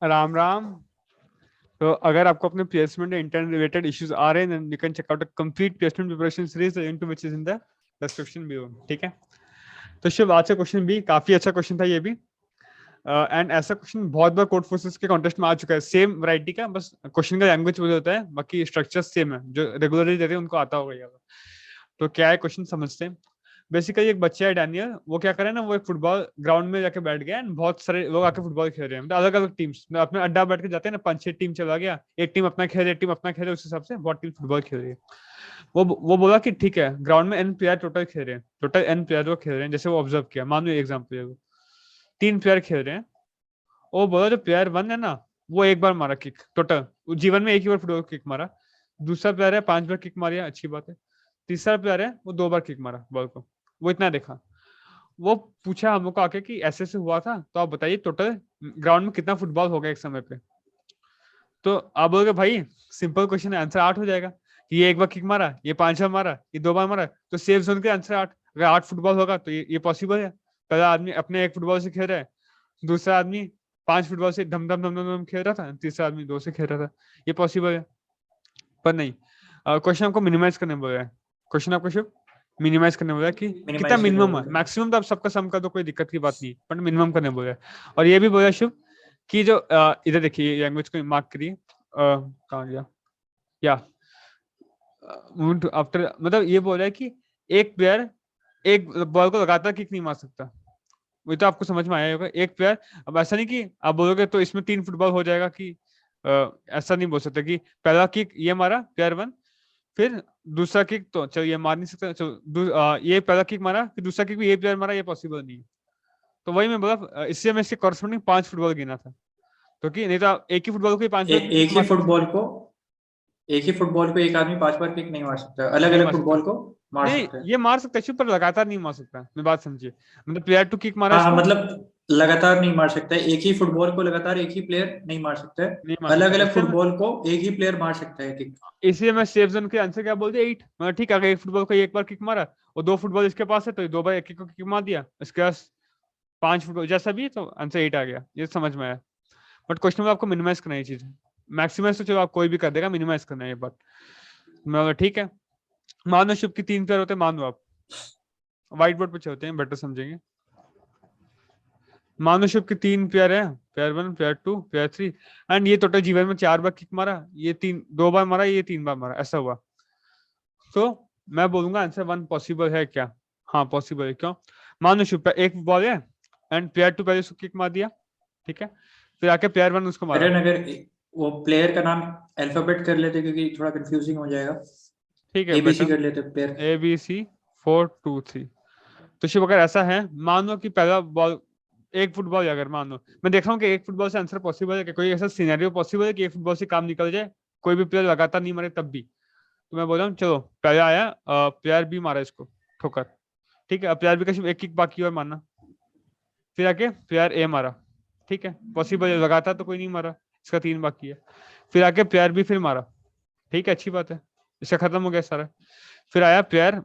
राम राम। तो अगर आपको अपने प्लेसमेंट या इंटर्न रिलेटेड इश्यूज आ रहे हैं, you can check out a complete placement preparation series link to which is in the description below. ठीक है। तो शिव, आज का क्वेश्चन भी काफी अच्छा क्वेश्चन था ये भी। एंड ऐसा क्वेश्चन बहुत बार कोड फोर्सेस के कॉन्टेस्ट में आ चुका है, सेम वैरायटी का, बस क्वेश्चन का लैंग्वेज बदल होता है, बाकी स्ट्रक्चर सेम है। जो रेगुलरली देते हैं उनको आता होगा ये। तो क्या है क्वेश्चन, समझते हैं। बेसिकली एक बच्चा है डैनियल, वो क्या करे ना, वो एक फुटबॉल ग्राउंड में जाके बैठ गया एंड बहुत सारे लोग आके फुटबॉल खेल रहे हैं, मतलब अलग अलग टीम्स में अपने अड्डा बैठ के जाते हैं ना, 5-6 टीम चला गया, एक टीम अपना खेल रही है, टीम अपना खेल रही है, उस हिसाब से बहुत टीम फुटबॉल खेल रही है। वो बोला कि ठीक है, ग्राउंड में एन प्लेयर टोटल खेल रहे हैं, टोटल एन प्लेयर वो खेल रहे हैं, जैसे वो ऑब्जर्व किया, मान लो एग्जाम्पल है, वो 3 प्लेयर खेल रहे हैं। वो बोला जो प्लेयर 1 है ना, वो एक बार मारा किक टोटल, जीवन में एक ही बार फुटबॉल किक मारा। दूसरा प्लेयर है 5 बार किक मारी, अच्छी बात है। तीसरा प्लेयर है वो 2 बार किक मारा बॉल को, वो इतना देखा। वो पूछा हम लोग को आके कि ऐसे से हुआ था, तो आप बताइए टोटल ग्राउंड में कितना फुटबॉल हो गया एक समय पे। तो आप बोलोगे भाई सिंपल क्वेश्चन है, आंसर 8 हो जाएगा। ये एक बार किक मारा, ये 5 बार मारा, ये 2 बार मारा, तो सेफ जोन के आंसर 8। अगर 8 फुटबॉल होगा तो ये पॉसिबल है। पहला आदमी अपने एक फुटबॉल से खेल रहा है, दूसरा आदमी 5 फुटबॉल से धम धम धम धम धम खेल रहा था, तीसरा आदमी 2 से खेल रहा था, ये पॉसिबल है। पर नहीं, क्वेश्चन आपको मिनिमाइज करने बोला है। क्वेश्चन आपको सिर्फ मिनिमाइज करने बोला है कि कितना मिनिमाइज करने मिनिमम है, बोलते हैं। मैक्सिमम तो आप सबका सम कर दो, कोई दिक्कत की बात नहीं है, बट मिनिमम करने बोला है। और ये भी बोला शिव कि जो इधर देखिए लैंग्वेज को मार्क करिए, कहाँ गया, या आफ्टर, मतलब ये बोला है कि एक प्लेयर एक बॉल को लगातार किक नहीं मार सकता। वही तो आपको समझ में आया होगा, एक प्लेयर। अब ऐसा नहीं कि आप बोलोगे तो इसमें 3 फुटबॉल हो जाएगा कि ऐसा नहीं बोल सकते कि पहला किक ये मारा प्लेयर 1, फिर दूसरा किक तो चलो ये मार नहीं सकता, चलो ये पहला किक मारा, फिर दूसरा किक भी ये प्लेयर मारा, ये पॉसिबल नहीं है। तो वही मैं बोला, इससे मैं इसके कॉरस्पॉन्डिंग 5 फुटबॉल गिना था, तो कि नहीं तो आप एक ही फुटबॉल को ही 5 बार किक एक ही मार सकते फुटबॉल को एक ही फुटबॉल को एक आदमी 5 बार किक नहीं मार सकता, अलग नहीं अलग मार सकता। फुटबॉल को मार नहीं, सकते हैं। ये मार सकता है पर लगातार नहीं मार सकता, मैं बात समझिए, मतलब प्लेयर टू किक मारा हाँ हाँ, इसको, मतलब लगातार नहीं मार सकता है, एक ही फुटबॉल को लगातार एक ही प्लेयर नहीं मार सकता है। नहीं मार अलग सकता, अलग इससे मैं, फुटबॉल को एक ही प्लेयर मार सकता है किक। इसलिए मैं सेफ जोन के आंसर क्या बोल दिया, 8। मतलब ठीक है, अगर एक फुटबॉल को एक बार किक मारा और 2 फुटबॉल इसके पास है, तो 2 बार एक को किक मार दिया, इसके पास 5 फुटबॉल जैसा भी, तो आंसर 8 आ गया, ये समझ में आया। बट क्वेश्चन में आपको मिनिमाइज करना है ये चीज, मैक्सिमाइज तो चलो आप कोई भी कर देगा, मिनिमाइज करना है ये बात। मैं बोला ठीक है, मान लो शिप की 3 प्लेयर होते हैं, मान लो आप व्हाइट बोर्ड पे चलते हैं, बेटर समझेंगे। मान लो शिप के 3 प्लेयर है, प्लेयर 1, प्लेयर 2, प्लेयर 3, एंड ये टोटल जीवन में 4 बार किक मारा, ये 2 बार मारा, ये 3 बार मारा, ऐसा हुआ। तो मैं बोलूंगा आंसर 1 पॉसिबल है क्या। हाँ पॉसिबल है, क्यों। मान लो शिप एक बॉल है एंड प्लेयर 2 पहले उसको किक मार दिया, ठीक है, फिर आके प्लेयर 1 उसको मारा। करण, अगर वो प्लेयर का नाम अल्फाबेट कर लेते क्योंकि थोड़ा कंफ्यूजिंग हो जाएगा। ठीक है एबीसी बेटा, कर लेते प्लेयर। ABC 4 2 3। तो शिव अगर ऐसा है, मान लो कि पहला बॉल एक फुटबॉल है, अगर मान लो मैं देख रहा हूँ कि एक फुटबॉल से आंसर पॉसिबल है कि कोई ऐसा सिनेरियो पॉसिबल है कि एक फुटबॉल से काम निकल जाए, कोई भी प्लेयर लगातार नहीं मारे तब भी। तो मैं बोल रहा हूँ चलो, पहले आया प्लेयर बी मारा इसको ठोकर, ठीक है, अब प्लेयर बी का सिर्फ एक किक बाकी और मारना, फिर आके प्लेयर ए मारा, ठीक है, पॉसिबल है, लगातार तो कोई नहीं मारा, इसका 3 बाकी है। फिर आके प्लेयर बी फिर मारा, ठीक है, अच्छी बात है, इसका खत्म हो गया सारा। फिर आया प्लेयर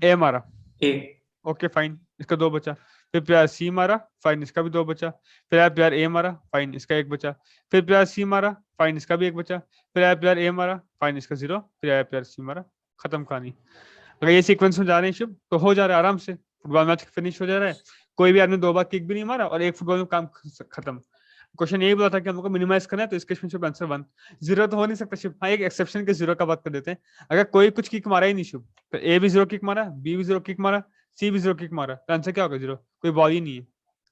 ए मारा, ए। ओके फाइन, इसका 2 बचा। फिर प्लेयर सी मारा, फाइन, इसका भी 2 बचा। फिर आया प्लेयर ए मारा, फाइन, इसका 1 बचा। फिर प्लेयर सी मारा, फाइन, इसका भी 1 बचा। फिर आया प्लेयर ए मारा, फाइन, इसका 0। फिर आया प्लेयर सी मारा, खत्म कहानी। अगर ये सीक्वेंस में जा रहे हैं शुभ, तो हो जा रहा है आराम से, फुटबॉल मैच फिनिश हो जा रहा है, कोई भी आदमी 2 बार किक भी नहीं मारा और एक फुटबॉल में काम खत्म। क्वेश्चन यही बोला था कि हमको मिनिमाइज करना है, तो इसके शुभ आंसर 1। 0 तो हो नहीं सकता शुभ, हाँ एक एक्सेप्शन के 0 का बात कर देते हैं। अगर कोई कुछ किक मारा ही नहीं शुभ, तो ए भी 0 किक मारा, बी भी 0 किक मारा, सी भी 0 किक मारा, तो आंसर क्या होगा 0, कोई बॉल ही नहीं है।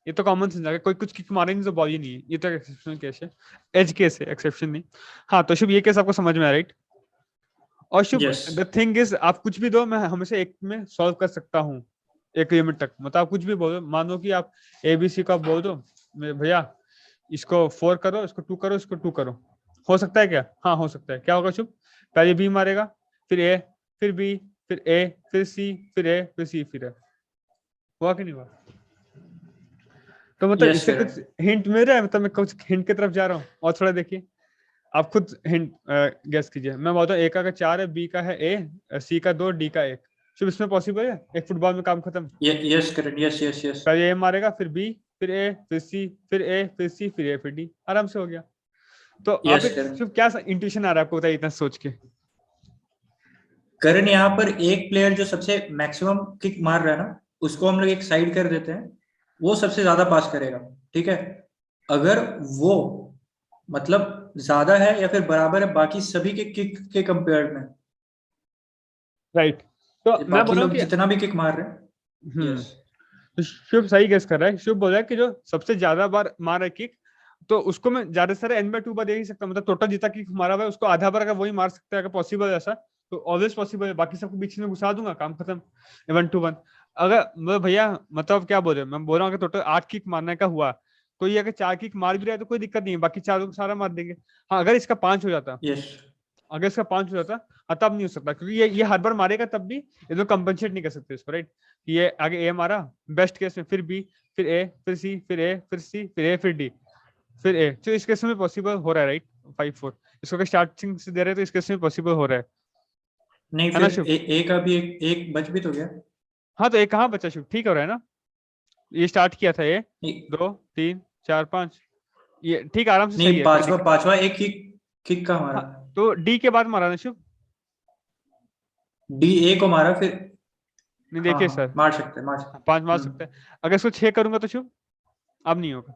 ये तो कॉमन सेंस है, कोई कुछ किक मारा ही नहीं तो बॉल ही नहीं है, ये तो एक्सेप्शनल केस है, एज केस है, एक्सेप्शन नहीं। हाँ तो शुभ ये केस आपको समझ में आया, राइट। और शुभ यस। द थिंग इज, आप कुछ भी दो, मैं हमेशा एक में सॉल्व कर सकता हूँ, एक लिमिट तक, मतलब आप कुछ भी बोलो, मानो कि आप ABC का बोल दो, भैया इसको 4 करो, इसको 2 करो, इसको 2 करो, हो सकता है क्या, हाँ हो सकता है। क्या होगा शुभ, पहले बी मारेगा, फिर ए, फिर बी, फिर ए, फिर सी, फिर ए, फिर सी, फिर ए, हुआ कि नहीं हुआ। तो मतलब यस इससे करण। कुछ हिंट मिल रहा है, मतलब मैं कुछ हिंट की तरफ जा रहा हूँ, और थोड़ा देखिए, आप खुद हिंट गेस कीजिए। मैं बोलता हूँ ए का 4 है, बी का है ए, सी का 2, डी का 1। शुभ इसमें पॉसिबल है एक फुटबॉल में काम खत्म। यस करण, यस यस यस। पहले ए मारेगा, फिर बी, फिर ए, फिर सी, फिर ए, फिर सी, फिर ए, फिर डी, आराम से हो गया। तो आप यस एक सर। सिर्फ क्या इंट्यूशन आ रहा है आपको, बताइए इतना सोच के। करण, यहाँ पर एक प्लेयर जो सबसे मैक्सिमम किक मार रहा है ना, उसको हम लोग एक साइड कर देते हैं, वो सबसे ज्यादा पास करेगा। ठीक है, अगर वो मतलब ज्यादा है या फिर बराबर है बाकी सभी के किक के कंपेयर में, राइट, तो मैं बाकी बोल रहा हूँ लोग कि जितना भी किक मार रहे हैं। हम्म, यस। तो शुभ सही गेस कर रहा है। शुभ बोल रहा है कि जो सबसे ज्यादा बार मारा है किक, तो उसको मैं ज्यादा से ज्यादा n/2 बार दे ही सकता हूँ, मतलब टोटल जितना किक मारा हुआ है उसको आधा बार अगर वही मार सकता है, अगर पॉसिबल है ऐसा, तो ऑलवेज पॉसिबल है, बाकी सबको बीच में घुसा दूंगा, काम खत्म, 1-1। अगर मतलब भैया, मतलब क्या बोल रहे हैं, मैं बोल रहा हूँ कि टोटल 8 किक मारने का हुआ, तो ये अगर 4 किक मार भी रहा है तो कोई दिक्कत नहीं है, बाकी चारों को सारा मार देंगे। हाँ, अगर इसका 5 हो जाता, यस। अगर इसका 5 हो जाता, हाँ, तब नहीं हो सकता, क्योंकि ये हर बार मारेगा तब भी ये तो कंपनसेट नहीं कर सकते इसको, राइट। ये आगे ए मारा, बेस्ट केस में फिर बी, फिर ए, फिर सी, फिर ए, फिर सी, फिर ए, फिर डी, फिर ए, तो इस केस में पॉसिबल हो रहा है, राइट। 5-4 इसको अगर स्टार्टिंग से दे रहे हैं तो इस केस में पॉसिबल हो रहा नहीं, है ना फिर शुभ? ए का भी एक बच भी तो गया। हाँ, तो एक कहाँ बचा शुभ, ठीक हो रहा है ना, ये स्टार्ट किया था, ये नहीं, 2 3 4 5, ये ठीक आराम से सही नहीं, है, कोई पांचवा दिक्कत। पांचवा एक किक किक का मारा। हाँ, तो डी के बाद मारा ना शुभ? डी ए को मारा फिर। नहीं, हाँ देखिए हाँ, सर, मार सकते हैं, मार हाँ, सकते 5 मार हैं। सकता है। अगर इसको 6 करूंगा तो शुभ, अब नहीं होगा।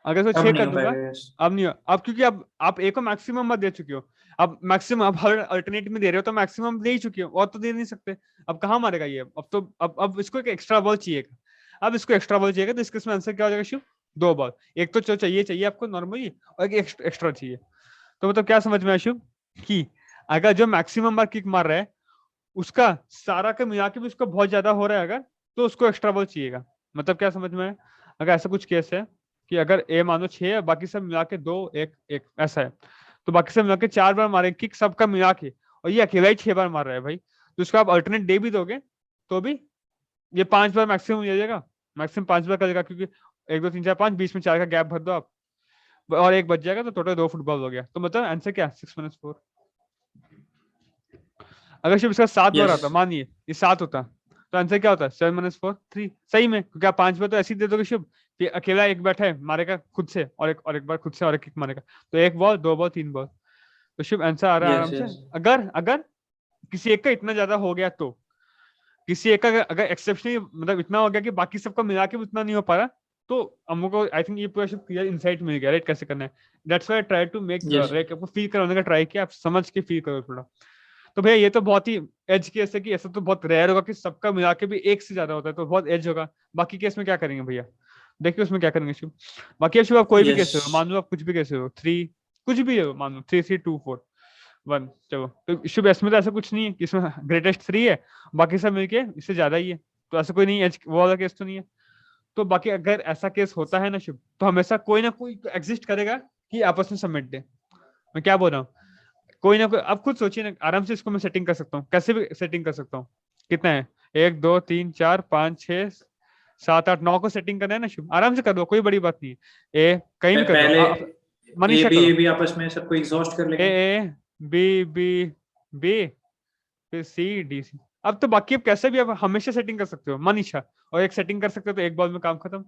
अगर इसको अब 6 नहीं कर हो दूंगा, पाएगा। यस। अब नहीं हो, अब क्योंकि अब आप ए को मैक्सिमम मत दे चुके हो, अब मैक्सिमम अब हर अल्टरनेट में दे रहे हो, तो मैक्सिमम दे ही चुके हो, और तो दे नहीं सकते। अब कहाँ मारेगा ये, अब तो अब इसको एक एक्स्ट्रा बॉल चाहिए। अब इसको एक्स्ट्रा बॉल चाहिए, तो इसके इसमें आंसर क्या हो जाएगा शिव? 2 बॉल, एक तो जो चाहिए चाहिए आपको नॉर्मली, और एक एक्स्ट्रा चाहिए। तो मतलब क्या समझ में आया शिव, कि अगर जो मैक्सिमम बार किक मार रहा है उसका सारा का मिला के भी उसको बहुत ज्यादा हो रहा है अगर, तो उसको एक्स्ट्रा बॉल चाहिएगा। मतलब क्या समझ में आया? अगर ऐसा कुछ केस है कि अगर ए मानो 6 है, बाकी सब मिला के 2 1 1 ऐसा है, तो बाकी सब मिला के 4 बार मारे किक सबका मिला के, और ये अकेला ही 6 बार मार रहा है भाई, तो उसको आप अल्टरनेट दे भी दोगे तो भी ये 5 बार मैक्सिमम हो जाएगा, मैक्सिमम 5 बार करेगा, क्योंकि 1 2 3 4 5 बीच में 4 का गैप भर दो आप, और एक बच जाएगा, तो टोटल 2 फुटबॉल हो गया। तो मतलब आंसर क्या, 6-4। अगर सिर्फ इसका 7 बार यस। आता, मानिए ये 7 होता, तो आंसर क्या होता? 7 - 4 3, सही में, क्योंकि आप 5 बार तो ऐसे ही दे दोगे शुभ, कि अकेला एक बैठा है मारेगा खुद से, और एक बार खुद से और एक किक मारेगा, तो 1 बॉल 2 बॉल 3 बॉल, तो शुभ आंसर आ रहा है यस। आराम से। यस। अगर अगर किसी एक का इतना ज्यादा हो गया, तो किसी एक का अगर एक्सेप्शनली मतलब इतना हो गया कि बाकी सबका मिला के भी उतना नहीं हो पा रहा, तो हमको आई थिंक ये पूरा क्लियर इंसाइट मिल गया, राइट, कैसे करना है। That's why I try to make yes. Like आपको फील कराने का ट्राई किया, आप समझ के फील करो थोड़ा। तो भैया ये तो बहुत ही एज केस है, कि ऐसा तो बहुत रेयर होगा कि सबका मिला के भी एक से ज्यादा होता है, तो बहुत एज होगा। बाकी केस में क्या करेंगे भैया, देखिए उसमें क्या करेंगे शिव। बाकी अब शिव आप कोई भी यस। कैसे हो, मान लो आप कुछ भी कैसे हो, 3 कुछ भी हो, मान लो 3 3 2 4 1, चलो, तो शिव इसमें तो ऐसा कुछ नहीं है कि इसमें ग्रेटेस्ट 3 है, बाकी सब मिलके इससे ज्यादा ही है, तो ऐसा कोई नहीं है, वो वाला केस तो नहीं है। तो बाकी अगर ऐसा केस होता है ना शिव, तो हमेशा कोई ना कोई एग्जिस्ट करेगा कि आपस में सबमिट दे। मैं क्या बोल रहा हूँ, कोई ना कोई, आप खुद सोचिए ना, आराम से इसको मैं सेटिंग कर सकता हूँ, कैसे भी सेटिंग कर सकता हूँ। कितना है, 1 2 3 4 5 6 7 8 9 को सेटिंग करना है ना शुभ, आराम से कर दो, कोई बड़ी बात नहीं है। ए कहीं भी कर दो, पहले मनीषा ए करो, बी आपस में सबको एग्जॉस्ट कर ए लेंगे। ए बी बी बी, फिर सी डी सी। अब तो बाकी अब कैसे भी, अब हमेशा सेटिंग कर सकते हो मनीषा, और एक सेटिंग कर सकते हो, तो एक बॉल में काम खत्म।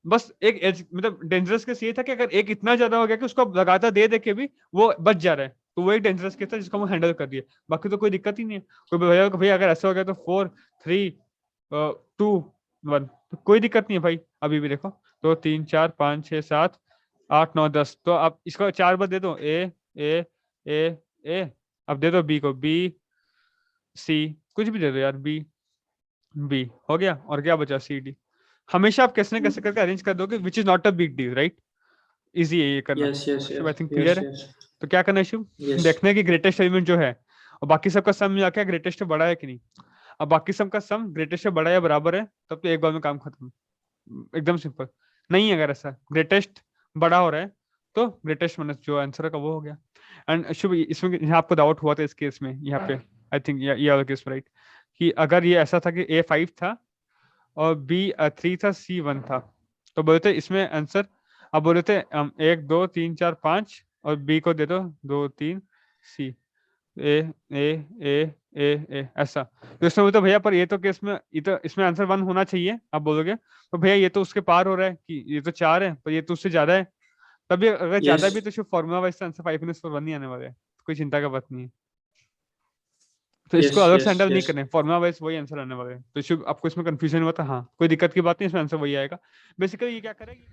बस एक एज मतलब डेंजरस केस ये था कि अगर एक इतना ज्यादा हो गया कि उसको अब लगातार दे दे के भी वो बच जा रहा है, तो वो एक डेंजरस केस था जिसको हम हैंडल कर दिए। बाकी तो कोई दिक्कत ही नहीं है। कोई भैया अगर ऐसा हो गया तो 4 3 2 1, तो कोई दिक्कत नहीं है भाई, अभी भी देखो 2 3 4 5 6 7 8 9 10, तो आप इसको 4 बार दे दो, ए ए ए, अब दे दो बी को, बी सी, कुछ भी दे दो यार, बी बी हो गया, और क्या बचा, सी डी। हमेशा आप कैसे न कैसे करके अरेंज कर दोगे, which is not a big deal, right. Easy है ये करना। Yes. Yes. Shiv yes. I think yes. Clear है। यस। तो क्या करना है शिव, यस। देखना है कि ग्रेटेस्ट एलिमेंट जो है और बाकी सबका सम मिला के ग्रेटेस्ट से बड़ा है कि नहीं। अब बाकी सबका सम ग्रेटेस्ट से बड़ा या बराबर है, तब तो एक बार में काम खत्म, एकदम सिंपल। नहीं अगर ऐसा ग्रेटेस्ट बड़ा हो रहा है, तो ग्रेटेस्ट माइनस जो आंसर का वो हो गया। एंड शुभ इसमें यहाँ आपको डाउट हुआ था इस केस में, यहाँ पे आई थिंक ये वाला केस राइट, कि अगर ये ऐसा था कि A5 था और B3 था, C1 था, तो बोलते इसमें आंसर, अब बोले थे 1 2 3 4 5 और बी को दे दो 2 3 सी, ए ए ए ए ए ऐसा। तो इसमें तो भैया पर ये तो केस में ये तो इसमें आंसर 1 होना चाहिए आप बोलोगे, तो भैया ये तो उसके पार हो रहा है कि ये तो 4 है पर ये तो उससे ज्यादा है, तभी अगर ज्यादा यस भी तो सिर्फ फॉर्मूला वाइज आंसर 5-1 ही आने वाला है, कोई चिंता का बात नहीं है। तो इसको यस अलग से यस हैंडल नहीं यस करना है, फॉर्मुला वाइज वही आंसर आने वाला है। तो शुभ आपको इसमें कंफ्यूजन हुआ था, हाँ कोई दिक्कत की बात नहीं, इसमें आंसर वही आएगा। बेसिकली ये क्या करेगी,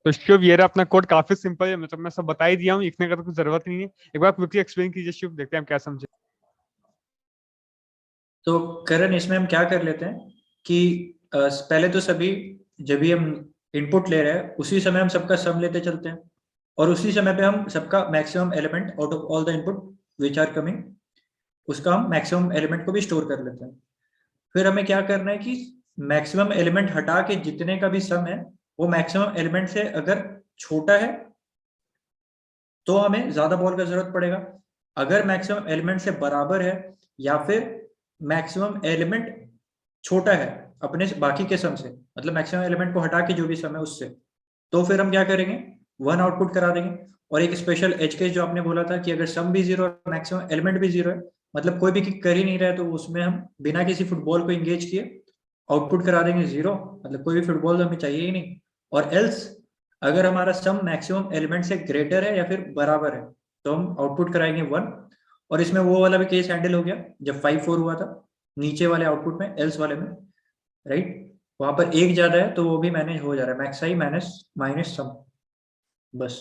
तो शुभ ये रहा अपना कोड, काफी सिंपल है, मतलब मैं सब बता ही दिया हूँ, लिखने का तो कुछ जरूरत नहीं है। एक बार क्विकली एक्सप्लेन कीजिए शुभ, देखते हैं हम क्या समझे। तो करण, इसमें हम क्या कर लेते हैं कि पहले तो सभी जब भी हम इनपुट ले रहे हैं उसी समय हम सबका सम लेते चलते हैं, और उसी समय पे हम सबका maximum element out of all the input which are coming, उसका हम मैक्सिमम एलिमेंट को भी स्टोर कर लेते हैं। फिर हमें क्या करना है कि मैक्सिमम एलिमेंट हटा के जितने का भी सम है वो मैक्सिमम एलिमेंट से अगर छोटा है तो हमें ज्यादा बॉल का जरूरत पड़ेगा, अगर मैक्सिमम एलिमेंट से बराबर है या फिर मैक्सिमम एलिमेंट छोटा है अपने बाकी के सम से, मतलब मैक्सिमम एलिमेंट को हटा के जो भी सम है उससे, तो फिर हम क्या करेंगे, 1 आउटपुट करा देंगे। और एक स्पेशल एज केस जो आपने बोला था कि अगर सम भी 0 और मैक्सिमम एलिमेंट भी 0 है, मतलब कोई भी किक कर ही नहीं रहा है, तो उसमें हम बिना किसी फुटबॉल को इंगेज किए आउटपुट करा देंगे 0, मतलब कोई भी फुटबॉल तो हमें चाहिए ही नहीं। और एल्स अगर हमारा सम मैक्सिमम एलिमेंट से ग्रेटर है या फिर बराबर है तो हम आउटपुट कराएंगे 1। और इसमें वो वाला भी केस हैंडल हो गया जब 5-4 हुआ था नीचे वाले आउटपुट में, एल्स वाले में, राइट, वहां पर एक ज्यादा है तो वो भी मैनेज हो जा रहा है, max I minus minus sum, बस।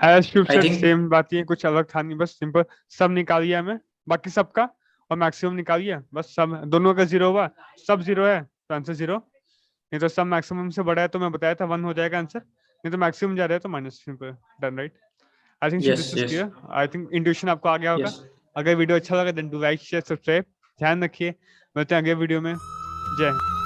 As Shubh I said think same बात ही है, कुछ अलग था नहीं, बस सिंपल सब निकालिए हमें, बाकी सबका और मैक्सिमम निकालिए, बस सब दोनों का 0 हुआ, सब 0 है तो आंसर 0, नहीं तो सब मैक्सिमम से बड़ा है तो मैं बताया था 1 हो जाएगा आंसर, नहीं तो मैक्सिमम जा रहा है तो minus, simple done right. I think yes this is yes clear, I think intuition आपको आ गया होगा। यस। अगर वीडियो अच्छा लगा then do like share subscribe, ध्यान रखिए, मिलते हैं अगले वीडियो में, जय हिंद।